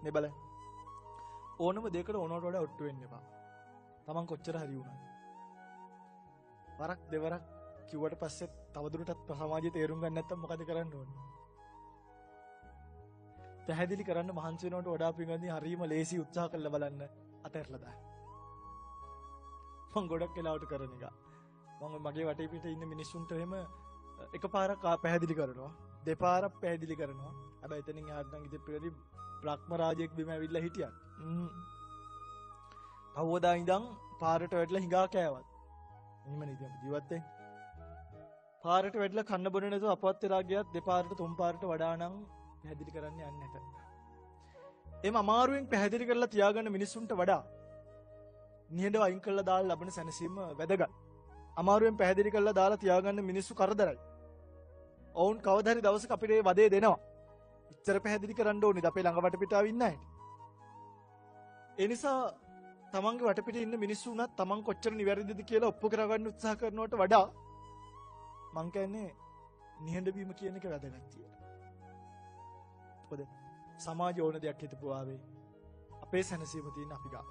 මේ බලන්න. ඕනම දෙයකට ඕනකට වඩා ඔට්ටු වෙන්න එපා. Taman කොච්චර හරි වුණා. වරක් දෙවරක් කිව්වට පස්සේ තවදුරටත් සමාජයේ තේරුම් ගන්න නැත්නම් මොකද කරන්න ඕනේ? පැහැදිලි කරන්න මහන්සි වෙනවට වඩා පින්වත්නි හරීම ලේසි උත්සාහ කරලා බලන්න අතහැරලා දාන්න. මම ගොඩක් වෙලාවට කරන එක. මම මගේ වටේ පිට ඉන්න මිනිස්සුන්ට එහෙම එකපාරක් පැහැදිලි කරනවා. දෙපාරක් පැහැදිලි කරනවා. හැබැයි එතනින් එහාට නම් ඉතින් පිළිදි බ්‍රහ්ම රාජයෙක් බිම ඇවිල්ලා හිටියා. පවෝදා ඉඳන් පාරට වැටලා හිඟා කෑවත්. එහෙමනේ ඉතින් ජීවත් වෙන්නේ. පාරට වැටලා කන්න බොන නැතුව අපවත් වෙලා ගියත් දෙපාරට තුන් පාරට වඩා නම් පැහැදිලි කරන්න යන්නේ නැත. එම අමාරුවෙන් පැහැදිලි කරලා තියාගන්න මිනිස්සුන්ට වඩා නිහඬව අයින් කරලා දාලා ලබන සැනසීම වැදගත්. අමාරුවෙන් පැහැදිලි කරලා දාලා තියාගන්න මිනිස්සු කරදරයි. ඔවුන් කවදා හරි දවසක අපිට මේ වදේ දෙනවා. ඉච්චර පැහැදිලි කරන්න ඕනේ. අපේ ළඟ වටපිටාව ඉන්න අයට. ඒ නිසා තමන්ගේ වටපිටේ ඉන්න මිනිස්සු උනත් තමන් කොච්චර නිවැරදිද කියලා ඔප්පු කරගන්න උත්සාහ කරනවට වඩා මං කියන්නේ නිහඬ වීම කියන එක වැදගත් කියලා. මොකද සමාජය ඕන දෙයක් හිතපුවාවේ අපේ සැනසීම තියෙන අපි ගාව.